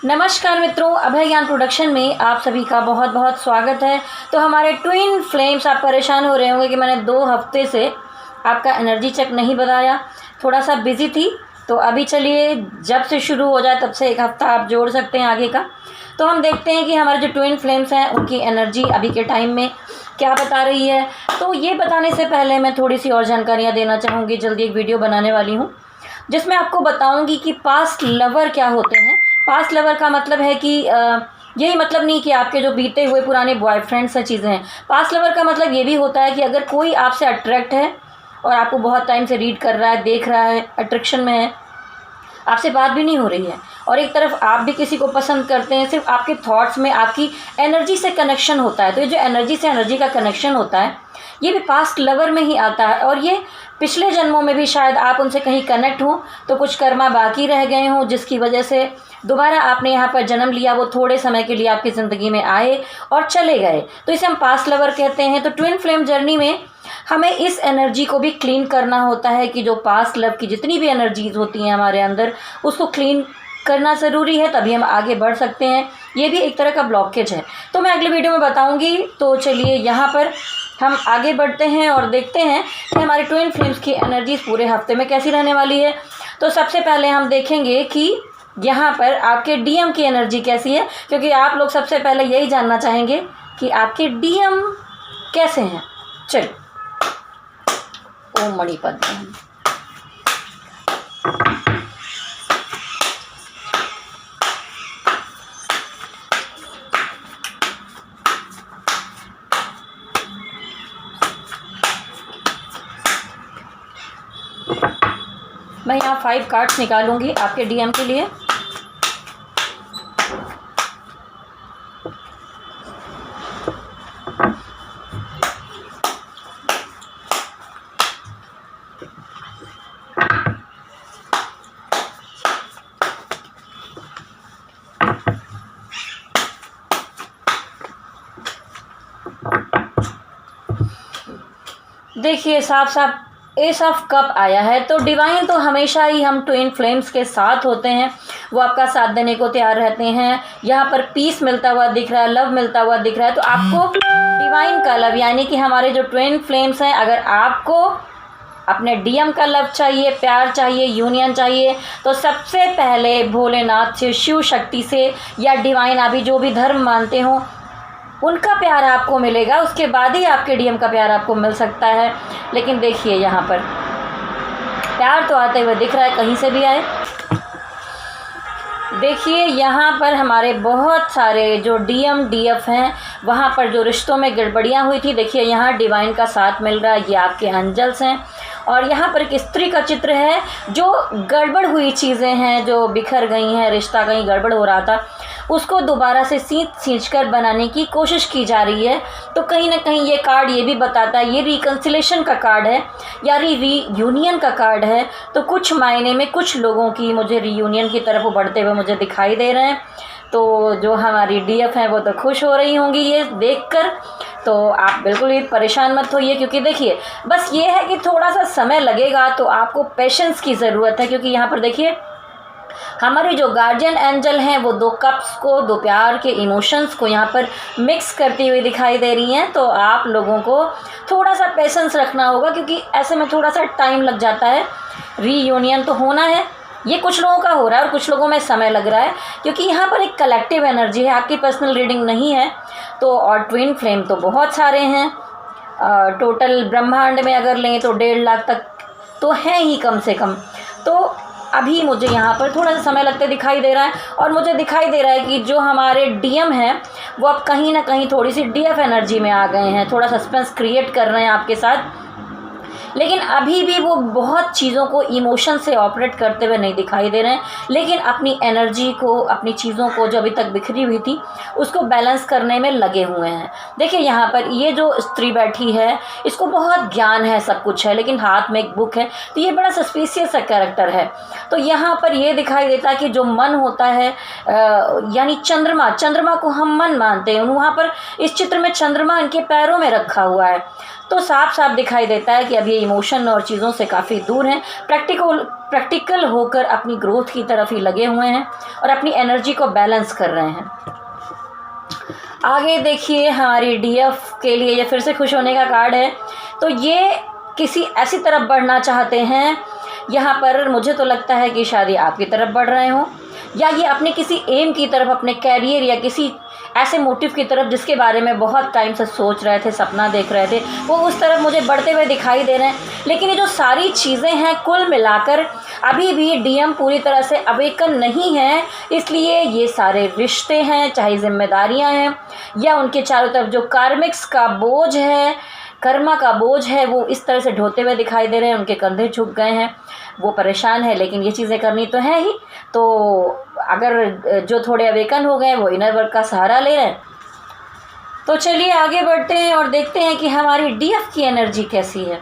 नमस्कार मित्रों, अभय ज्ञान प्रोडक्शन में आप सभी का बहुत बहुत स्वागत है। तो हमारे ट्विन फ्लेम्स, आप परेशान हो रहे होंगे कि मैंने 2 हफ्ते से आपका एनर्जी चेक नहीं बताया, थोड़ा सा बिजी थी। तो अभी चलिए, जब से शुरू हो जाए तब से 1 हफ्ता आप जोड़ सकते हैं आगे का। तो हम देखते हैं कि हमारे जो ट्विन फ्लेम्स हैं उनकी एनर्जी अभी के टाइम में क्या बता रही है। तो ये बताने से पहले मैं थोड़ी सी और जानकारियाँ देना चाहूँगी। जल्दी एक वीडियो बनाने वाली हूँ जिसमें आपको बताऊँगी कि पास्ट लवर क्या होते हैं। पास्ट लवर का मतलब है कि यही मतलब नहीं कि आपके जो बीते हुए पुराने बॉयफ्रेंड्स से चीज़ें हैं। पास्ट लवर का मतलब ये भी होता है कि अगर कोई आपसे अट्रैक्ट है और आपको बहुत टाइम से रीड कर रहा है, देख रहा है, अट्रैक्शन में है, आपसे बात भी नहीं हो रही है, और एक तरफ आप भी किसी को पसंद करते हैं, सिर्फ आपके थॉट्स में आपकी एनर्जी से कनेक्शन होता है। तो ये जो एनर्जी से एनर्जी का कनेक्शन होता है ये भी पास्ट लवर में ही आता है, और ये पिछले जन्मों में भी शायद आप उनसे कहीं कनेक्ट हों, तो कुछ कर्मा बाकी रह गए हों जिसकी वजह से दोबारा आपने यहाँ पर जन्म लिया। वो थोड़े समय के लिए आपकी ज़िंदगी में आए और चले गए, तो इसे हम पास्ट लवर कहते हैं। तो ट्विन फ्लेम जर्नी में हमें इस एनर्जी को भी क्लीन करना होता है कि जो पास्ट लव की जितनी भी एनर्जीज होती हैं हमारे अंदर, उसको क्लीन करना ज़रूरी है, तभी हम आगे बढ़ सकते हैं। ये भी एक तरह का ब्लॉकेज है, तो मैं अगले वीडियो में बताऊंगी। तो चलिए यहाँ पर हम आगे बढ़ते हैं और देखते हैं कि हमारे ट्विन फ्लेम्स की एनर्जीज पूरे हफ्ते में कैसी रहने वाली है। तो सबसे पहले हम देखेंगे कि यहाँ पर आपके डीएम की एनर्जी कैसी है, क्योंकि आप लोग सबसे पहले यही जानना चाहेंगे कि आपके डीएम कैसे हैं। चलिए, ओम मणिपद्म। मैं यहाँ 5 कार्ड्स निकालूंगी आपके डीएम के लिए। देखिए, साफ साफ एस ऑफ कप आया है। तो डिवाइन तो हमेशा ही हम ट्विन फ्लेम्स के साथ होते हैं, वो आपका साथ देने को तैयार रहते हैं। यहाँ पर पीस मिलता हुआ दिख रहा है, लव मिलता हुआ दिख रहा है। तो आपको डिवाइन का लव, यानी कि हमारे जो ट्विन फ्लेम्स हैं, अगर आपको अपने डीएम का लव चाहिए, प्यार चाहिए, यूनियन चाहिए, तो सबसे पहले भोलेनाथ से, शिव शक्ति से, या डिवाइन आप भी जो भी धर्म मानते हो उनका प्यार आपको मिलेगा। उसके बाद ही आपके डीएम का प्यार आपको मिल सकता है। लेकिन देखिए, यहाँ पर प्यार तो आते हुए दिख रहा है, कहीं से भी आए। देखिए, यहाँ पर हमारे बहुत सारे जो डीएम डीएफ हैं, वहाँ पर जो रिश्तों में गड़बड़ियाँ हुई थी, देखिए यहाँ डिवाइन का साथ मिल रहा है। ये आपके एंजल्स हैं, और यहाँ पर एक स्त्री का चित्र है। जो गड़बड़ हुई चीज़ें हैं, जो बिखर गई हैं, रिश्ता कहीं गड़बड़ हो रहा था, उसको दोबारा से सींच कर बनाने की कोशिश की जा रही है। तो कहीं ना कहीं ये कार्ड ये भी बताता है, ये रिकन्सिलेशन का कार्ड है या रीयूनियन का कार्ड है। तो कुछ मायने में कुछ लोगों की मुझे रीयूनियन की तरफ वो बढ़ते हुए मुझे दिखाई दे रहे हैं। तो जो हमारी डीएफ हैं वो तो खुश हो रही होंगी ये देखकर। तो आप बिल्कुल भी परेशान मत होइए, क्योंकि देखिए बस ये है कि थोड़ा सा समय लगेगा, तो आपको पेशेंस की ज़रूरत है। क्योंकि यहाँ पर देखिए, हमारे जो गार्जियन एंजल हैं वो 2 कप्स को, 2 प्यार के इमोशंस को यहाँ पर मिक्स करती हुई दिखाई दे रही हैं। तो आप लोगों को थोड़ा सा पेशेंस रखना होगा, क्योंकि ऐसे में थोड़ा सा टाइम लग जाता है। रीयूनियन तो होना है, ये कुछ लोगों का हो रहा है और कुछ लोगों में समय लग रहा है, क्योंकि यहाँ पर एक कलेक्टिव एनर्जी है, आपकी पर्सनल रीडिंग नहीं है। तो और ट्विन फ्लेम तो बहुत सारे हैं, टोटल ब्रह्मांड में अगर लें तो 1.5 लाख तक तो हैं ही कम से कम। तो अभी मुझे यहाँ पर थोड़ा सा समय लगते दिखाई दे रहा है, और मुझे दिखाई दे रहा है कि जो हमारे डीएम हैं वो अब कहीं ना कहीं थोड़ी सी डीएफ एनर्जी में आ गए हैं, थोड़ा सस्पेंस क्रिएट कर रहे हैं आपके साथ। लेकिन अभी भी वो बहुत चीज़ों को इमोशन से ऑपरेट करते हुए नहीं दिखाई दे रहे हैं, लेकिन अपनी एनर्जी को, अपनी चीज़ों को जो अभी तक बिखरी हुई थी उसको बैलेंस करने में लगे हुए हैं। देखिए, यहाँ पर ये जो स्त्री बैठी है, इसको बहुत ज्ञान है, सब कुछ है, लेकिन हाथ में एक बुक है। तो ये बड़ा सस्पिशियस सा कैरेक्टर है। तो यहाँ पर ये दिखाई देता है कि जो मन होता है, यानी चंद्रमा को हम मन मानते हैं, वहाँ पर इस चित्र में चंद्रमा इनके पैरों में रखा हुआ है। तो साफ साफ दिखाई देता है कि अब ये इमोशन और चीज़ों से काफ़ी दूर हैं, प्रैक्टिकल होकर अपनी ग्रोथ की तरफ ही लगे हुए हैं और अपनी एनर्जी को बैलेंस कर रहे हैं। आगे देखिए हमारी डीएफ के लिए ये फिर से खुश होने का कार्ड है। तो ये किसी ऐसी तरफ बढ़ना चाहते हैं, यहाँ पर मुझे तो लगता है कि शायद ये आपकी तरफ बढ़ रहे हों, या ये अपने किसी एम की तरफ, अपने कैरियर या किसी ऐसे मोटिव की तरफ जिसके बारे में बहुत टाइम से सोच रहे थे, सपना देख रहे थे, वो उस तरफ मुझे बढ़ते हुए दिखाई दे रहे हैं। लेकिन ये जो सारी चीज़ें हैं कुल मिलाकर अभी भी डीएम पूरी तरह से अवेकन नहीं है, इसलिए ये सारे रिश्ते हैं, चाहे जिम्मेदारियां हैं या उनके चारों तरफ जो कार्मिक्स का बोझ है, कर्मा का बोझ है, वो इस तरह से ढोते हुए दिखाई दे रहे हैं। उनके कंधे झुक गए हैं, वो परेशान है, लेकिन ये चीज़ें करनी तो है ही। तो अगर जो थोड़े अवेकन हो गए वो इनर वर्क का सहारा ले रहे हैं। तो चलिए आगे बढ़ते हैं और देखते हैं कि हमारी डीएफ की एनर्जी कैसी है।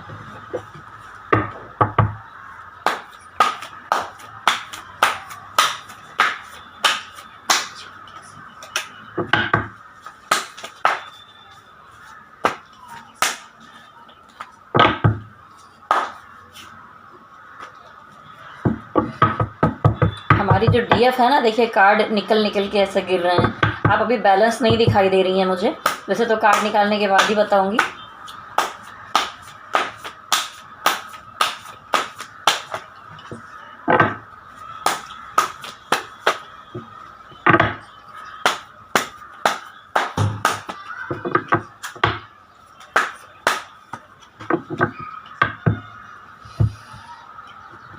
हमारी जो डीएफ है ना, देखिए कार्ड निकल के ऐसे गिर रहे हैं। आप अभी बैलेंस नहीं दिखाई दे रही हैं मुझे, वैसे तो कार्ड निकालने के बाद ही बताऊंगी।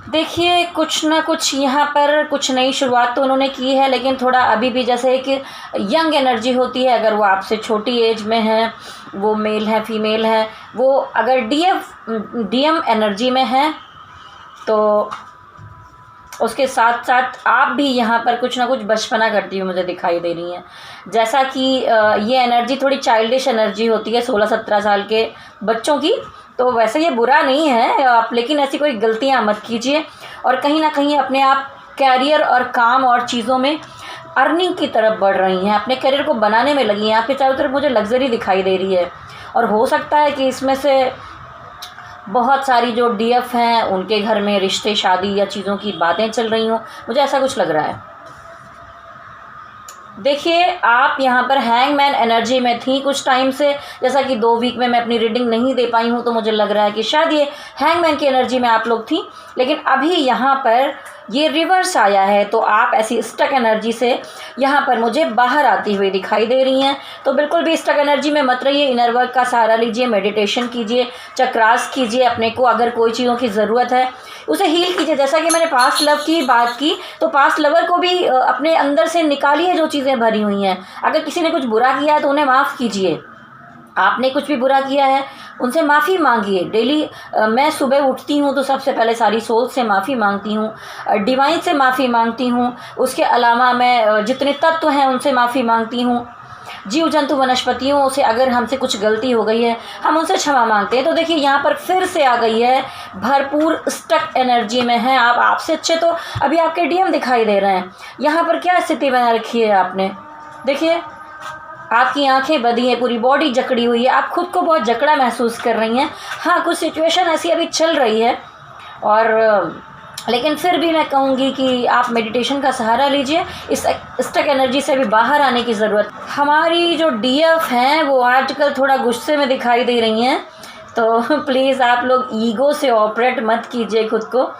देखिए कुछ ना कुछ यहाँ पर कुछ नई शुरुआत तो उन्होंने की है, लेकिन थोड़ा अभी भी जैसे एक यंग एनर्जी होती है, अगर वो आपसे छोटी एज में है, वो मेल है फीमेल है, वो अगर डीएम एनर्जी में है तो उसके साथ साथ आप भी यहाँ पर कुछ ना कुछ बचपना करती हुई मुझे दिखाई दे रही हैं। जैसा कि ये एनर्जी थोड़ी चाइल्डिश एनर्जी होती है 16-17 साल के बच्चों की, तो वैसे ये बुरा नहीं है आप, लेकिन ऐसी कोई गलतियाँ मत कीजिए और कहीं ना कहीं अपने आप कैरियर और काम और चीज़ों में अर्निंग की तरफ बढ़ रही हैं, अपने करियर को बनाने में लगी हैं। आपके चारों तरफ मुझे लग्जरी दिखाई दे रही है और हो सकता है कि इसमें से बहुत सारी जो डीएफ हैं उनके घर में रिश्ते, शादी या चीज़ों की बातें चल रही हों, मुझे ऐसा कुछ लग रहा है। देखिए आप यहाँ पर हैंगमैन एनर्जी में थी कुछ टाइम से, जैसा कि 2 वीक में मैं अपनी रीडिंग नहीं दे पाई हूँ, तो मुझे लग रहा है कि शायद ये हैंगमैन की एनर्जी में आप लोग थी, लेकिन अभी यहाँ पर ये रिवर्स आया है। तो आप ऐसी स्टक एनर्जी से यहाँ पर मुझे बाहर आती हुई दिखाई दे रही हैं। तो बिल्कुल भी स्टक एनर्जी में मत रहिए, इनर वर्क का सहारा लीजिए, मेडिटेशन कीजिए, चक्रास कीजिए, अपने को अगर कोई चीज़ों की ज़रूरत है उसे हील कीजिए। जैसा कि मैंने पास्ट लव की बात की, तो पास्ट लवर को भी अपने अंदर से निकालिए जो चीज़ें भरी हुई हैं। अगर किसी ने कुछ बुरा किया है तो उन्हें माफ़ कीजिए, आपने कुछ भी बुरा किया है उनसे माफ़ी मांगिए। डेली मैं सुबह उठती हूँ तो सबसे पहले सारी सोल से माफ़ी मांगती हूँ, डिवाइन से माफ़ी मांगती हूँ, उसके अलावा मैं जितने तत्व हैं उनसे माफ़ी मांगती हूँ, जीव जंतु वनस्पतियों से अगर हमसे कुछ गलती हो गई है हम उनसे क्षमा मांगते हैं। तो देखिए यहाँ पर फिर से आ गई है, भरपूर स्टक एनर्जी में है आप। आपसे अच्छे तो अभी आपके डीएम दिखाई दे रहे हैं। यहाँ पर क्या स्थिति बना रखी है आपने, देखिए आपकी आंखें बंधी हैं, पूरी बॉडी जकड़ी हुई है, आप खुद को बहुत जकड़ा महसूस कर रही हैं। हाँ कुछ सिचुएशन ऐसी अभी चल रही है, और लेकिन फिर भी मैं कहूँगी कि आप मेडिटेशन का सहारा लीजिए, इस स्टक एनर्जी से भी बाहर आने की ज़रूरत। हमारी जो डीएफ हैं वो आजकल थोड़ा गुस्से में दिखाई दे रही हैं, तो प्लीज़ आप लोग ईगो से ऑपरेट मत कीजिए खुद को।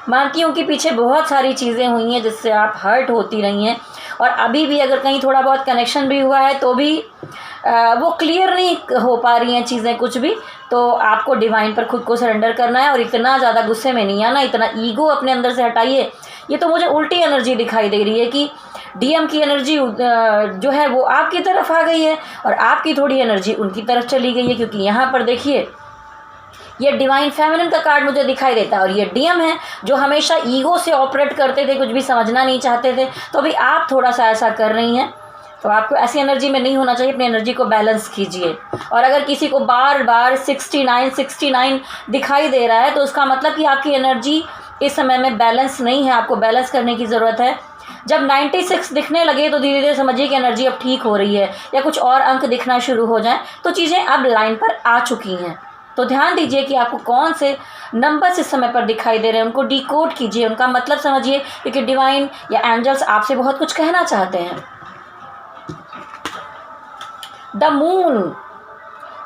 मानती हूँ कि पीछे बहुत सारी चीज़ें हुई हैं जिससे आप हर्ट होती रही हैं, और अभी भी अगर कहीं थोड़ा बहुत कनेक्शन भी हुआ है तो भी वो क्लियर नहीं हो पा रही हैं चीज़ें कुछ भी। तो आपको डिवाइन पर खुद को सरेंडर करना है और इतना ज़्यादा गुस्से में नहीं आना, इतना ईगो अपने अंदर से हटाइए। ये तो मुझे उल्टी एनर्जी दिखाई दे रही है कि डीएम की एनर्जी जो है वो आपकी तरफ आ गई है और आपकी थोड़ी एनर्जी उनकी तरफ चली गई है, क्योंकि यहाँ पर देखिए ये डिवाइन फेमिनिन का कार्ड मुझे दिखाई देता है और ये डीएम है जो हमेशा ईगो से ऑपरेट करते थे, कुछ भी समझना नहीं चाहते थे। तो अभी आप थोड़ा सा ऐसा कर रही हैं, तो आपको ऐसी एनर्जी में नहीं होना चाहिए, अपनी एनर्जी को बैलेंस कीजिए। और अगर किसी को बार बार 69 दिखाई दे रहा है तो उसका मतलब कि आपकी एनर्जी इस समय में बैलेंस नहीं है, आपको बैलेंस करने की ज़रूरत है। जब 96 दिखने लगे तो धीरे धीरे समझिए कि एनर्जी अब ठीक हो रही है, या कुछ और अंक दिखना शुरू हो जाए तो चीज़ें अब लाइन पर आ चुकी हैं। तो ध्यान दीजिए कि आपको कौन से नंबर्स इस समय पर दिखाई दे रहे हैं, उनको डिकोड कीजिए, उनका मतलब समझिए, क्योंकि डिवाइन या एंजल्स आपसे बहुत कुछ कहना चाहते हैं। द मून,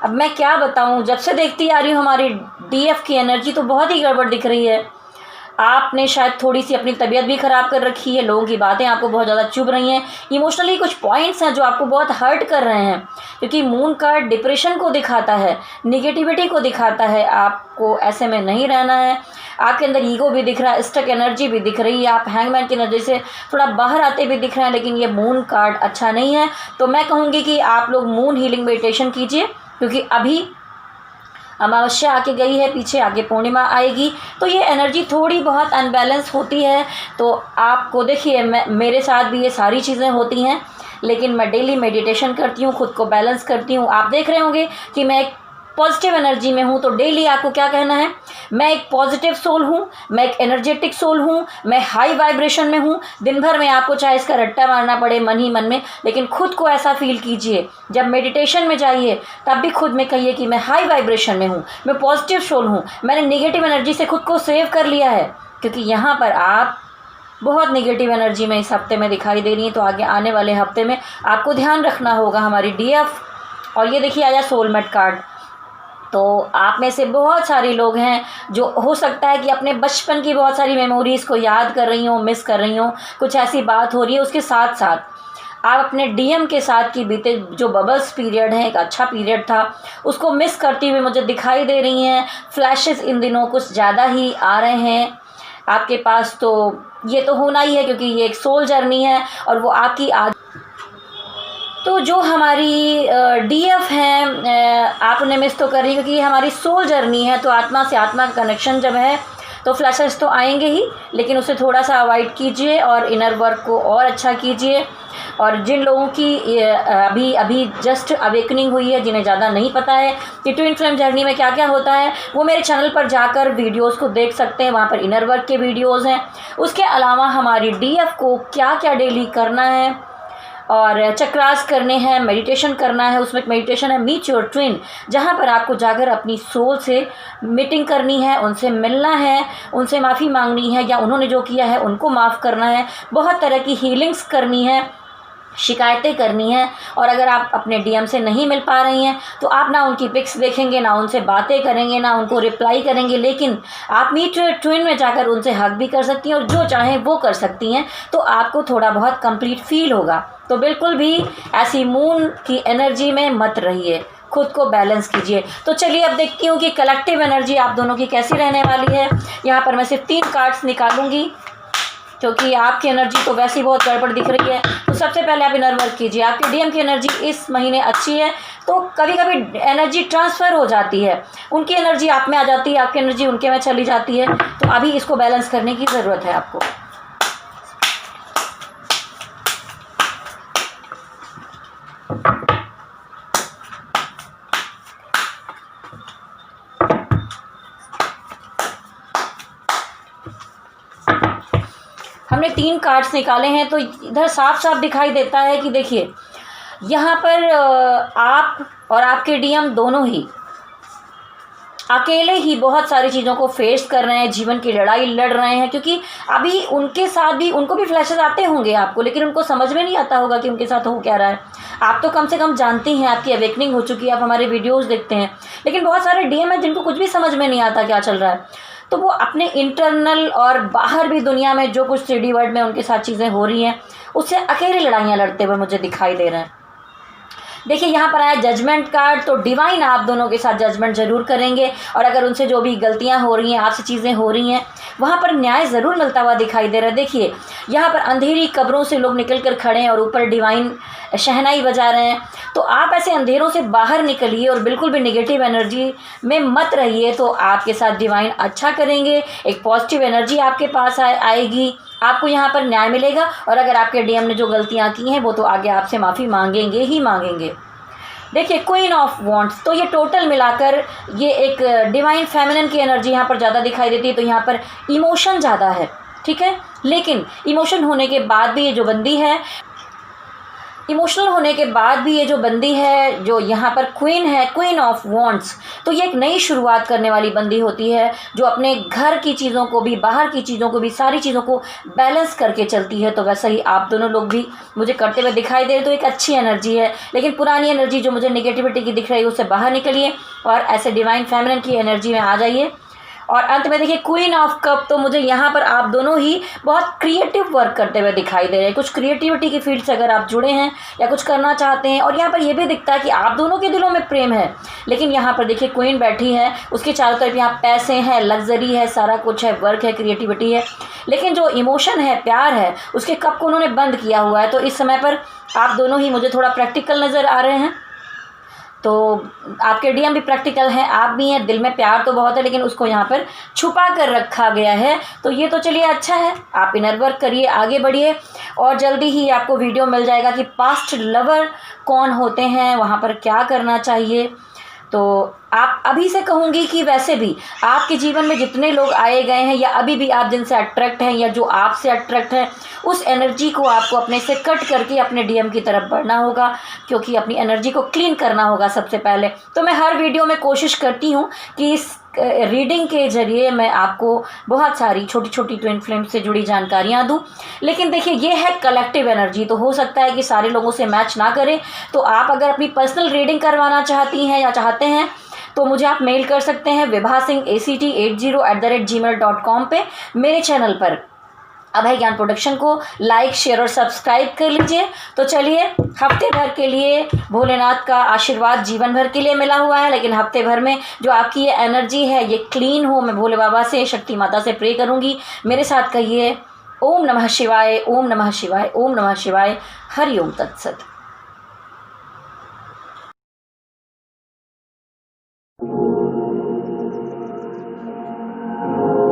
अब मैं क्या बताऊं, जब से देखती आ रही हूँ हमारी डीएफ की एनर्जी तो बहुत ही गड़बड़ दिख रही है। आपने शायद थोड़ी सी अपनी तबीयत भी ख़राब कर रखी है, लोगों की बातें आपको बहुत ज़्यादा चुभ रही हैं, इमोशनली कुछ पॉइंट्स हैं जो आपको बहुत हर्ट कर रहे हैं, क्योंकि मून कार्ड डिप्रेशन को दिखाता है, निगेटिविटी को दिखाता है। आपको ऐसे में नहीं रहना है। आपके अंदर ईगो भी दिख रहा है, स्टक एनर्जी भी दिख रही है, आप हैंगमैन की एनर्जी से थोड़ा बाहर आते भी दिख रहे हैं, लेकिन ये मून कार्ड अच्छा नहीं है। तो मैं कहूँगी कि आप लोग मून हीलिंग मेडिटेशन कीजिए, क्योंकि अभी अमावस्या आके गई है, पीछे आगे पूर्णिमा आएगी, तो ये एनर्जी थोड़ी बहुत अनबैलेंस होती है। तो आपको देखिए, मेरे साथ भी ये सारी चीज़ें होती हैं, लेकिन मैं डेली मेडिटेशन करती हूँ, खुद को बैलेंस करती हूँ। आप देख रहे होंगे कि मैं एक पॉजिटिव एनर्जी में हूँ, तो डेली आपको क्या कहना है, मैं एक पॉजिटिव सोल हूँ, मैं एक एनर्जेटिक सोल हूँ, मैं हाई वाइब्रेशन में हूँ। दिन भर में आपको चाहे इसका रट्टा मारना पड़े मन ही मन में, लेकिन खुद को ऐसा फील कीजिए। जब मेडिटेशन में जाइए तब भी खुद में कहिए कि मैं हाई वाइब्रेशन में हूँ, मैं पॉजिटिव सोल हूँ, मैंने नेगेटिव एनर्जी से खुद को सेव कर लिया है। क्योंकि यहाँ पर आप बहुत नेगेटिव एनर्जी में इस हफ्ते में दिखाई दे रही हैं, तो आगे आने वाले हफ्ते में आपको ध्यान रखना होगा हमारी डीएफ। और ये देखिए आया सोलमेट कार्ड। तो आप में से बहुत सारे लोग हैं जो हो सकता है कि अपने बचपन की बहुत सारी मेमोरीज़ को याद कर रही हों, मिस कर रही हों, कुछ ऐसी बात हो रही है। उसके साथ साथ आप अपने डीएम के साथ की बीते जो बबल्स पीरियड है, एक अच्छा पीरियड था, उसको मिस करती हुई मुझे दिखाई दे रही हैं। फ्लैशेस इन दिनों कुछ ज़्यादा ही आ रहे हैं आपके पास। तो ये तो होना ही है, क्योंकि ये एक सोल जर्नी है और वो आपकी तो जो हमारी डीएफ हैं, आप उन्हें मिस तो कर रही हैं, क्योंकि ये हमारी सोल जर्नी है। तो आत्मा से आत्मा का कनेक्शन जब है तो फ्लैशेस तो आएंगे ही, लेकिन उसे थोड़ा सा अवॉइड कीजिए और इनर वर्क को और अच्छा कीजिए। और जिन लोगों की अभी जस्ट अवेकनिंग हुई है, जिन्हें ज़्यादा नहीं पता है कि ट्विन फ्लेम जर्नी में क्या क्या होता है, वो मेरे चैनल पर जाकर वीडियोस को देख सकते हैं। वहाँ पर इनर वर्क के वीडियोस हैं। उसके अलावा हमारी डीएफ को क्या क्या डेली करना है और चक्रास करने हैं, मेडिटेशन करना है। उसमें एक मेडिटेशन है मीट योर ट्विन, जहाँ पर आपको जाकर अपनी सोल से मीटिंग करनी है, उनसे मिलना है, उनसे माफ़ी मांगनी है, या उन्होंने जो किया है उनको माफ़ करना है। बहुत तरह की हीलिंग्स करनी है, शिकायतें करनी है। और अगर आप अपने डीएम से नहीं मिल पा रही हैं तो आप ना उनकी पिक्स देखेंगे, ना उनसे बातें करेंगे, ना उनको रिप्लाई करेंगे, लेकिन आप मीट योर ट्विन में जाकर उनसे हग भी कर सकती हैं और जो चाहें वो कर सकती हैं। तो आपको थोड़ा बहुत कंप्लीट फील होगा। तो बिल्कुल भी ऐसी मून की एनर्जी में मत रहिए, खुद को बैलेंस कीजिए। तो चलिए अब देखती हूँ कि कलेक्टिव एनर्जी आप दोनों की कैसी रहने वाली है। यहाँ पर मैं सिर्फ 3 कार्ड्स निकालूंगी, क्योंकि आपकी एनर्जी तो वैसे ही बहुत गड़बड़ दिख रही है। तो सबसे पहले आप इनर वर्क कीजिए। आपके डीएम की एनर्जी इस महीने अच्छी है, तो कभी कभी एनर्जी ट्रांसफ़र हो जाती है, उनकी एनर्जी आप में आ जाती है, आपकी एनर्जी उनके में चली जाती है। तो अभी इसको बैलेंस करने की ज़रूरत है आपको। हमने 3 कार्ड्स निकाले हैं, तो इधर साफ साफ दिखाई देता है कि देखिए यहाँ पर आप और आपके डीएम दोनों ही अकेले ही बहुत सारी चीज़ों को फेस कर रहे हैं, जीवन की लड़ाई लड़ रहे हैं। क्योंकि अभी उनके साथ भी, उनको भी फ्लैशेस आते होंगे आपको, लेकिन उनको समझ में नहीं आता होगा कि उनके साथ हो क्या रहा है। आप तो कम से कम जानती हैं, आपकी अवेकनिंग हो चुकी है, आप हमारे वीडियोस देखते हैं, लेकिन बहुत सारे डीएम हैं जिनको कुछ भी समझ में नहीं आता क्या चल रहा है। तो वो अपने इंटरनल और बाहर भी दुनिया में जो कुछ 3D वर्ल्ड में उनके साथ चीज़ें हो रही हैं, उससे अकेले लड़ाइयाँ लड़ते हुए मुझे दिखाई दे रहे हैं। देखिए यहाँ पर आया जजमेंट कार्ड, तो डिवाइन आप दोनों के साथ जजमेंट ज़रूर करेंगे। और अगर उनसे जो भी गलतियाँ हो रही हैं, आपसे चीज़ें हो रही हैं, वहाँ पर न्याय ज़रूर मिलता हुआ दिखाई दे रहा है। देखिए यहाँ पर अंधेरी कब्रों से लोग निकल कर खड़े हैं और ऊपर डिवाइन शहनाई बजा रहे हैं। तो आप ऐसे अंधेरों से बाहर निकलिए और बिल्कुल भी नेगेटिव एनर्जी में मत रहिए। तो आपके साथ डिवाइन अच्छा करेंगे, एक पॉजिटिव एनर्जी आपके पास आएगी, आपको यहाँ पर न्याय मिलेगा। और अगर आपके डीएम ने जो गलतियाँ की हैं वो तो आगे आपसे माफ़ी मांगेंगे ही मांगेंगे। देखिए क्वीन ऑफ वॉन्ड्स, तो ये टोटल मिलाकर ये एक डिवाइन फेमिनिन की एनर्जी यहाँ पर ज़्यादा दिखाई देती है। तो यहाँ पर इमोशन ज़्यादा है, ठीक है, लेकिन इमोशन होने के बाद भी ये जो बंदी है, इमोशनल होने के बाद भी ये जो बंदी है, जो यहाँ पर क्वीन है, क्वीन ऑफ वॉन्ड्स, तो ये एक नई शुरुआत करने वाली बंदी होती है, जो अपने घर की चीज़ों को भी, बाहर की चीज़ों को भी, सारी चीज़ों को बैलेंस करके चलती है। तो वैसा ही आप दोनों लोग भी मुझे करते हुए दिखाई दे रहे, तो एक अच्छी एनर्जी है। लेकिन पुरानी एनर्जी जो मुझे नेगेटिविटी की दिख रही है, उससे बाहर निकलिए और ऐसे डिवाइन फेमिनिन की एनर्जी में आ जाइए। और अंत में देखिए क्वीन ऑफ कप, तो मुझे यहाँ पर आप दोनों ही बहुत क्रिएटिव वर्क करते हुए दिखाई दे रहे हैं। कुछ क्रिएटिविटी की फील्ड से अगर आप जुड़े हैं या कुछ करना चाहते हैं, और यहाँ पर यह भी दिखता है कि आप दोनों के दिलों में प्रेम है। लेकिन यहाँ पर देखिए क्वीन बैठी है, उसके चारों तरफ यहाँ पैसे हैं, लग्जरी है, सारा कुछ है, वर्क है, क्रिएटिविटी है। लेकिन जो इमोशन है, प्यार है, उसके कप को उन्होंने बंद किया हुआ है। तो इस समय पर आप दोनों ही मुझे थोड़ा प्रैक्टिकल नज़र आ रहे हैं। तो आपके डीएम भी प्रैक्टिकल हैं, आप भी हैं, दिल में प्यार तो बहुत है, लेकिन उसको यहाँ पर छुपा कर रखा गया है। तो ये तो चलिए अच्छा है, आप इनर वर्क करिए, आगे बढ़िए, और जल्दी ही आपको वीडियो मिल जाएगा कि पास्ट लवर कौन होते हैं, वहाँ पर क्या करना चाहिए। तो आप अभी से कहूँगी कि वैसे भी आपके जीवन में जितने लोग आए गए हैं, या अभी भी आप जिनसे अट्रैक्ट हैं, या जो आपसे अट्रैक्ट हैं, उस एनर्जी को आपको अपने से कट करके अपने डीएम की तरफ बढ़ना होगा, क्योंकि अपनी एनर्जी को क्लीन करना होगा सबसे पहले। तो मैं हर वीडियो में कोशिश करती हूँ कि इस रीडिंग के ज़रिए मैं आपको बहुत सारी छोटी छोटी ट्विन फ्लेम से जुड़ी जानकारियाँ दूँ। लेकिन देखिए ये है कलेक्टिव एनर्जी, तो हो सकता है कि सारे लोगों से मैच ना करे। तो आप अगर अपनी पर्सनल रीडिंग करवाना चाहती हैं या चाहते हैं, तो मुझे आप मेल कर सकते हैं vibhasinghACT80@gmail.com पे। मेरे चैनल पर अभय ज्ञान प्रोडक्शन को लाइक, शेयर और सब्सक्राइब कर लीजिए। तो चलिए, हफ्ते भर के लिए भोलेनाथ का आशीर्वाद जीवन भर के लिए मिला हुआ है, लेकिन हफ्ते भर में जो आपकी ये एनर्जी है ये क्लीन हो, मैं भोले बाबा से, शक्ति माता से प्रे करूँगी। मेरे साथ कहिए ओम नमः शिवाय, ओम नमः शिवाय, ओम नमः शिवाय। हरि ओम तत्सत।